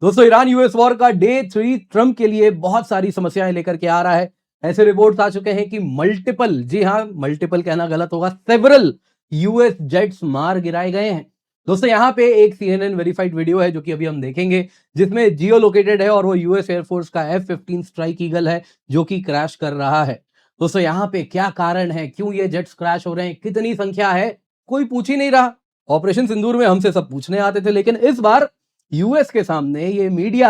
दोस्तों Iran US war का day 3 Trump के लिए बहुत सारी समस्याएं लेकर के आ रहा है। ऐसे रिपोर्ट्स आ चुके हैं कि मल्टीपल, जी हां मल्टीपल कहना गलत होगा, सेवरल यूएस जेट्स मार गिराए गए हैं। दोस्तों यहां पे एक सीएनएन वेरीफाइड वीडियो है जो कि अभी हम देखेंगे, जिसमें जियो लोकेटेड है और वो यूएस एयरफोर्स का F-15 स्ट्राइक ईगल है जो कि क्रैश कर रहा है। दोस्तों यहां पे क्या कारण है, क्यों ये जेट्स क्रैश हो रहे हैं, कितनी संख्या है, कोई पूछ ही नहीं रहा। ऑपरेशन सिंदूर में हमसे सब पूछने आते थे, लेकिन इस बार यूएस के सामने ये मीडिया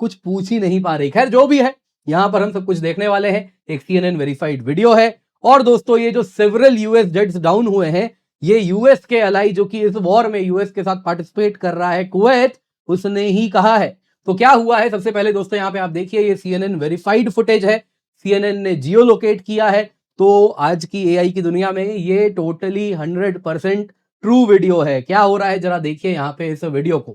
कुछ पूछ ही नहीं पा रही। खैर जो भी है, यहां पर हम सब कुछ देखने वाले हैं। एक सीएनएन वेरीफाइड वीडियो है। और दोस्तों ये जो सेवरल यूएस जेट्स डाउन हुए हैं, ये यूएस के अलाई जो कि इस वॉर में यूएस के साथ पार्टिसिपेट कर रहा है, कुवैत, उसने ही कहा है। तो क्या हुआ है, सबसे पहले दोस्तों यहां पे आप देखिए, ये सीएनएन वेरीफाइड फुटेज है, सीएनएन ने जियो लोकेट किया है। तो आज की एआई की दुनिया में ये टोटली 100% ट्रू वीडियो है। क्या हो रहा है जरा देखिए यहां पे इस वीडियो को।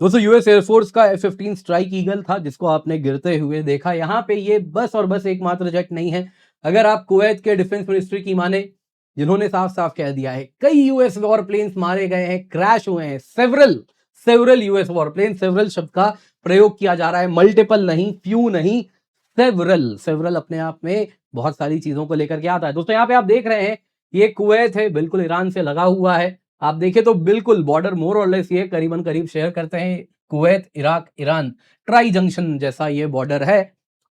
दोस्तों यूएस एयरफोर्स का F-15 स्ट्राइक ईगल था जिसको आपने गिरते हुए देखा। यहां पे ये बस और बस एकमात्र जेट नहीं है। अगर आप कुवैत के डिफेंस मिनिस्ट्री की माने, जिन्होंने साफ साफ कह दिया है कई यूएस वॉर प्लेन्स मारे गए हैं, क्रैश हुए हैं। Several several US war plane, several शब्द का प्रयोग किया जा रहा है, मल्टीपल नहीं, फ्यू नहीं, सेवरल। सेवरल अपने आप में बहुत सारी चीजों को लेकर के आता है। दोस्तों यहाँ पे आप देख रहे हैं, ये कुवैत है, बिल्कुल ईरान से लगा हुआ है। आप देखें तो बिल्कुल बॉर्डर मोर और लेस ये करीबन करीब शेयर करते हैं, Kuwait, Iraq, Iran, tri junction जैसा ये बॉर्डर है।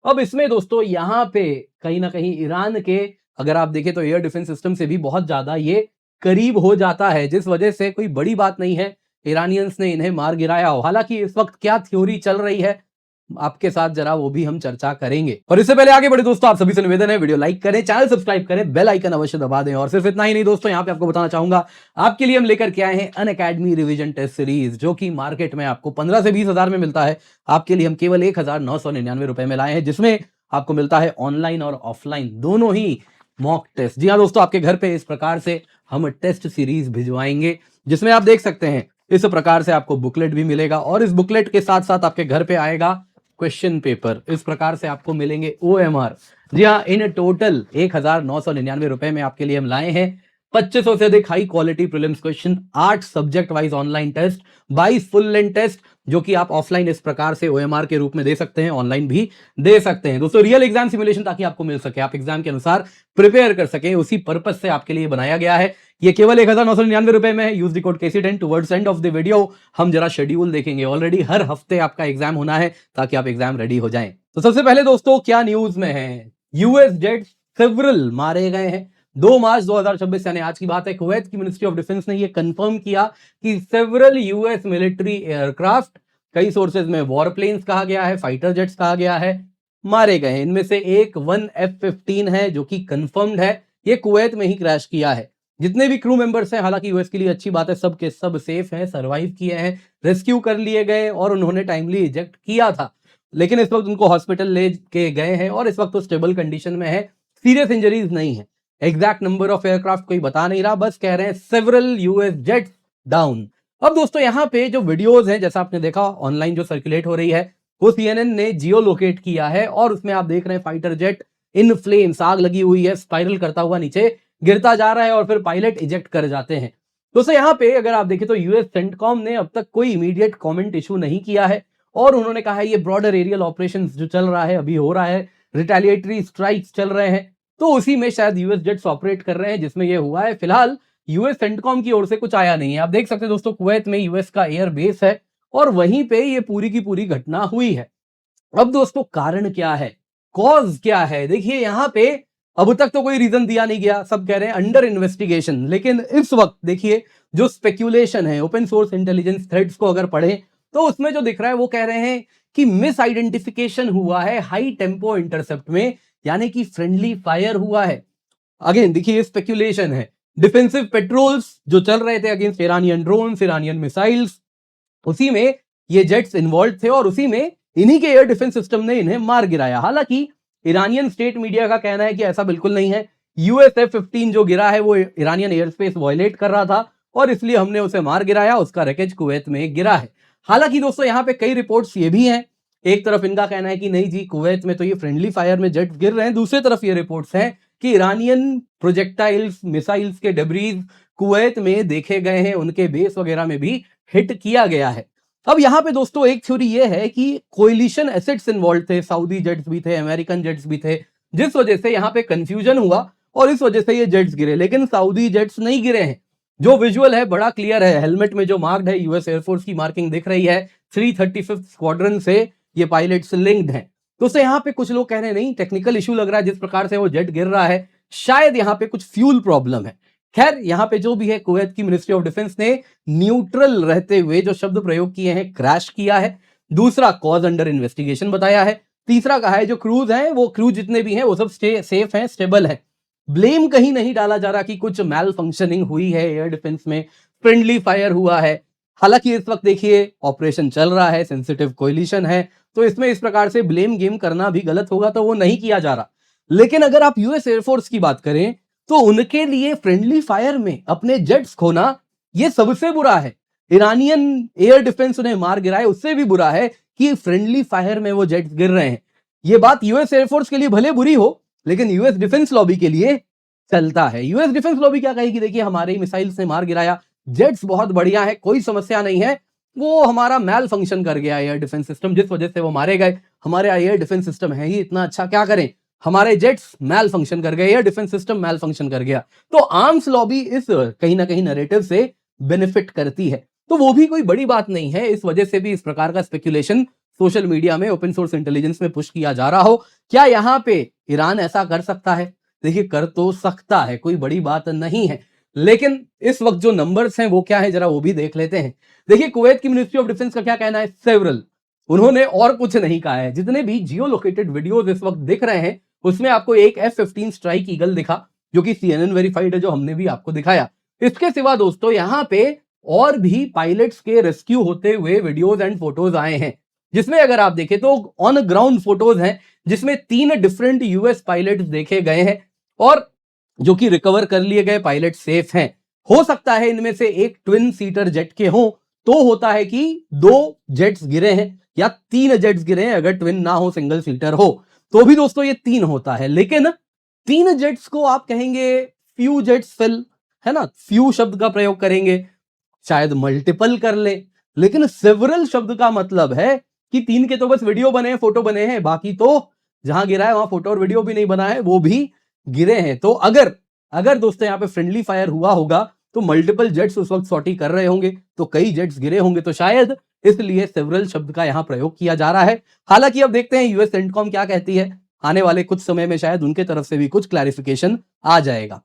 अब इसमें दोस्तों यहाँ पे कहीं ना कहीं ईरान के, अगर आप देखें तो एयर डिफेंस सिस्टम से भी बहुत ज्यादा ये करीब हो जाता है, जिस वजह से कोई बड़ी बात नहीं है ईरानियंस ने इन्हें मार गिराया हो। हालांकि इस वक्त क्या थ्योरी चल रही है आपके साथ जरा वो भी हम चर्चा करेंगे। और इससे पहले आगे बढ़े दोस्तों, आप सभी से निवेदन है, वीडियो लाइक करें, चैनल सब्सक्राइब करें, बेल आइकन अवश्य दबा दें। और सिर्फ इतना ही नहीं दोस्तों, यहां पे आपको बताना चाहूंगा, आपके लिए हम लेकर के आए हैं अनअकैडमी रिवीजन टेस्ट सीरीज, जो कि मार्केट में आपको 15 से 20 हजार में मिलता है। आपके लिए हम केवल 1999 रुपए में लाए हैं, जिसमें आपको मिलता है ऑनलाइन और ऑफलाइन दोनों ही मॉक टेस्ट। जी हाँ दोस्तों, आपके घर पे इस प्रकार से हम टेस्ट सीरीज भिजवाएंगे, जिसमें आप देख सकते हैं इस प्रकार से आपको बुकलेट भी मिलेगा, और इस बुकलेट के साथ साथ आपके घर पे आएगा क्वेश्चन पेपर। इस प्रकार से आपको मिलेंगे OMR। जी हाँ, इन टोटल 1999 रुपए में आपके लिए हम लाए हैं 2500 से अधिक high quality prelims question, 8 subject wise online test, 22 full length test, जो कि आप ऑफलाइन इस प्रकार से OMR के रूप में दे सकते हैं, ऑनलाइन भी दे सकते हैं। दोस्तों रियल एग्जाम सिमुलेशन ताकि आपको मिल सके, आप एग्जाम के अनुसार प्रिपेयर कर सके, उसी पर्पज से आपके लिए बनाया गया है। ये केवल 1999 रुपए में है। Use the code KC10 towards end of the video हम जरा शेड्यूल देखेंगे। ऑलरेडी हर हफ्ते आपका एग्जाम होना है ताकि आप एग्जाम रेडी हो जाएं। तो सबसे पहले दोस्तों क्या न्यूज में है, यूएस जेट सेवरल मारे गए हैं। 2 मार्च 2026 यानी आज की बात है, कुवैत की मिनिस्ट्री ऑफ डिफेंस ने यह कंफर्म किया कि सेवरल यूएस मिलिट्री एयरक्राफ्ट, कई सोर्सेज में वॉर प्लेन्स कहा गया है, फाइटर जेट्स कहा गया है, मारे गए हैं। इनमें से एक 1 F-15 है जो कि कंफर्म्ड है, ये कुवैत में ही क्रैश किया है। जितने भी क्रू मेंबर्स हैं, हालांकि यूएस के लिए अच्छी बात है, सब के सब सेफ हैं, सरवाइव किए हैं, रेस्क्यू कर लिए गए और उन्होंने टाइमली इजेक्ट किया था। लेकिन इस वक्त उनको हॉस्पिटल ले के गए हैं और इस वक्त तो स्टेबल कंडीशन में है, सीरियस इंजरीज नहीं है। एग्जैक्ट नंबर ऑफ एयरक्राफ्ट कोई बता नहीं रहा, बस कह रहे हैं सेवरल यूएस जेट्स डाउन। अब दोस्तों यहाँ पे जो वीडियोज हैं, जैसा आपने देखा ऑनलाइन जो सर्कुलेट हो रही है, वो CNN ने जियो लोकेट किया है और उसमें आप देख रहे हैं फाइटर जेट इन फ्लेम्स, आग लगी हुई है, स्पाइरल करता हुआ नीचे गिरता जा रहा है और फिर पायलट इजेक्ट कर जाते हैं। दोस्तों यहाँ पे अगर आप देखें तो यूएस सेंटकॉम ने अब तक कोई इमीडिएट कमेंट इशू नहीं किया है और उन्होंने कहा है ये ब्रॉडर एरियल ऑपरेशंस जो चल रहा है, अभी हो रहा है, रिटेलिएटरी स्ट्राइक्स चल रहे हैं, तो उसी में शायद यूएस जेट्स ऑपरेट कर रहे हैं जिसमें ये हुआ है। फिलहाल यूएस सेंटकॉम की ओर से कुछ आया नहीं है। आप देख सकते हैं दोस्तों, कुवैत में यूएस का एयर बेस है और वहीं पे ये पूरी की पूरी घटना हुई है। अब दोस्तों कारण क्या है, कॉज क्या है, देखिए यहां पे अब तक तो कोई रीजन दिया नहीं गया, सब कह रहे हैं अंडर इन्वेस्टिगेशन। लेकिन इस वक्त देखिए जो स्पेक्यूलेशन है, ओपन सोर्स इंटेलिजेंस थ्रेड्स को अगर पढ़े तो उसमें जो दिख रहा है वो कह रहे हैं कि मिस आइडेंटिफिकेशन हुआ है हाई टेम्पो इंटरसेप्ट में, यानी कि फ्रेंडली फायर हुआ है। अगेन देखिए ये स्पेक्यूलेशन है, डिफेंसिव पेट्रोल्स जो चल रहे थे against Iranian drones, Iranian missiles, उसी में ये जेट्स इन्वॉल्व थे और उसी में इन्हीं के एयर डिफेंस सिस्टम ने इन्हें मार गिराया। हालांकि ईरानियन स्टेट मीडिया का कहना है कि ऐसा बिल्कुल नहीं है। यूएस F-15 जो गिरा है वो ईरानियन एयर स्पेस वायलेट कर रहा था और इसलिए हमने उसे मार गिराया, उसका रैकेज कुवैत में गिरा है। हालांकि दोस्तों यहाँ पे कई रिपोर्ट्स ये भी हैं, एक तरफ इनका कहना है कि नहीं जी कुवैत में तो ये फ्रेंडली फायर में जेट गिर रहे हैं, दूसरी तरफ ये रिपोर्ट्स हैं कि ईरानियन प्रोजेक्टाइल्स, मिसाइल्स के डेब्रीज कुवैत में देखे गए हैं, उनके बेस वगैरह में भी हिट किया गया है। अब यहाँ पे दोस्तों एक थ्योरी ये है कि कोलिशन एसेट्स इन्वॉल्व थे, सऊदी जेट्स भी थे, अमेरिकन जेट्स भी थे, जिस वजह से यहाँ पे कंफ्यूजन हुआ और इस वजह से ये जेट्स गिरे। लेकिन सऊदी जेट्स नहीं गिरे हैं, जो विजुअल है बड़ा क्लियर है, हेलमेट में जो मार्क्ड है यूएस एयरफोर्स की मार्किंग दिख रही है, 335th स्क्वाड्रन से ये पायलट्स लिंक्ड हैं। दोस्तों यहाँ पे कुछ लोग कह रहे हैं नहीं, टेक्निकल इशू लग रहा है, जिस प्रकार से वो जेट गिर रहा है शायद यहाँ पे कुछ फ्यूल प्रॉब्लम है। खैर यहाँ पे जो भी है, कुवैत की मिनिस्ट्री ऑफ डिफेंस ने न्यूट्रल रहते हुए जो शब्द प्रयोग किए हैं, क्रैश किया है, दूसरा कॉज अंडर इन्वेस्टिगेशन बताया है, तीसरा कहा है जो क्रूज हैं वो क्रू जितने भी हैं वो सब सेफ हैं, स्टेबल है। ब्लेम कहीं नहीं डाला जा रहा कि कुछ मैल फंक्शनिंग हुई है एयर डिफेंस में, फ्रेंडली फायर हुआ है। हालांकि इस वक्त देखिए ऑपरेशन चल रहा है, सेंसिटिव कोलिशन है, तो इसमें इस प्रकार से ब्लेम गेम करना भी गलत होगा, तो वो नहीं किया जा रहा। लेकिन अगर आप यूएस एयरफोर्स की बात करें तो उनके लिए फ्रेंडली फायर में अपने जेट्स खोना ये सबसे बुरा है। ईरानियन एयर डिफेंस उन्हें मार गिराए, उससे भी बुरा है कि फ्रेंडली फायर में वो जेट्स गिर रहे हैं। ये बात यूएस एयरफोर्स के लिए भले बुरी हो, लेकिन यूएस डिफेंस लॉबी के लिए चलता है। यूएस डिफेंस लॉबी क्या कहेगी, देखिए हमारे ही मिसाइल से मार गिराया, जेट्स बहुत बढ़िया है, कोई समस्या नहीं है, वो हमारा मैल फंक्शन कर गया एयर डिफेंस सिस्टम, जिस वजह से वो मारे गए। हमारे एयर डिफेंस सिस्टम है ही इतना अच्छा, क्या करें, हमारे जेट्स मैल फंक्शन कर गए, एयर डिफेंस सिस्टम मैल फंक्शन कर गया। तो आर्म्स लॉबी इस कहीं ना कहीं नैरेटिव से बेनिफिट करती है, तो वो भी कोई बड़ी बात नहीं है। इस वजह से भी इस प्रकार का स्पेक्यूलेशन सोशल मीडिया में, ओपन सोर्स इंटेलिजेंस में पुश किया जा रहा हो। क्या यहाँ पे ईरान ऐसा कर सकता है? देखिए कर तो सकता है, कोई बड़ी बात नहीं है, लेकिन इस वक्त जो नंबर्स हैं वो क्या है जरा वो भी देख लेते हैं। देखिए कुवैत की मिनिस्ट्री ऑफ डिफेंस का क्या कहना है, सेवरल, उन्होंने और कुछ नहीं कहा है। जितने भी जियो लोकेटेड वीडियोस इस वक्त दिख रहे हैं उसमें आपको एक F-15 स्ट्राइक ईगल दिखा, जो कि CNN वेरीफाइड है, जो हमने भी आपको दिखाया। इसके सिवा दोस्तों यहाँ पे और भी पायलट्स के रेस्क्यू होते हुए वीडियोस एंड फोटोज आए हैं, जिसमें अगर आप देखें तो ऑन ग्राउंड फोटोज हैं, जिसमें 3 डिफरेंट यूएस पायलट्स देखे गए हैं और जो कि रिकवर कर लिए गए पायलट सेफ हैं। हो सकता है इनमें से एक ट्विन सीटर जेट के हो, तो होता है कि 2 जेट्स गिरे हैं या 3 जेट्स गिरे हैं, अगर ट्विन ना हो, सिंगल सीटर हो, तो भी दोस्तों ये 3 होता है। लेकिन 3 जेट्स को आप कहेंगे फ्यू जेट्स फिल, है ना, फ्यू शब्द का प्रयोग करेंगे, शायद मल्टीपल कर ले, लेकिन सेवरल शब्द का मतलब है कि 3 के तो बस वीडियो बने हैं, फोटो बने हैं, बाकी तो जहां गिरा है वहां फोटो और वीडियो भी नहीं बना है, वो भी गिरे हैं। तो अगर दोस्तों यहाँ पे फ्रेंडली फायर हुआ होगा तो मल्टीपल जेट्स उस वक्त सॉर्टी कर रहे होंगे, तो कई जेट्स गिरे होंगे, तो शायद इसलिए सेवरल शब्द का यहां प्रयोग किया जा रहा है। हालांकि अब देखते हैं यूएस सेंटकॉम क्या कहती है, आने वाले कुछ समय में शायद उनके तरफ से भी कुछ क्लैरिफिकेशन आ जाएगा।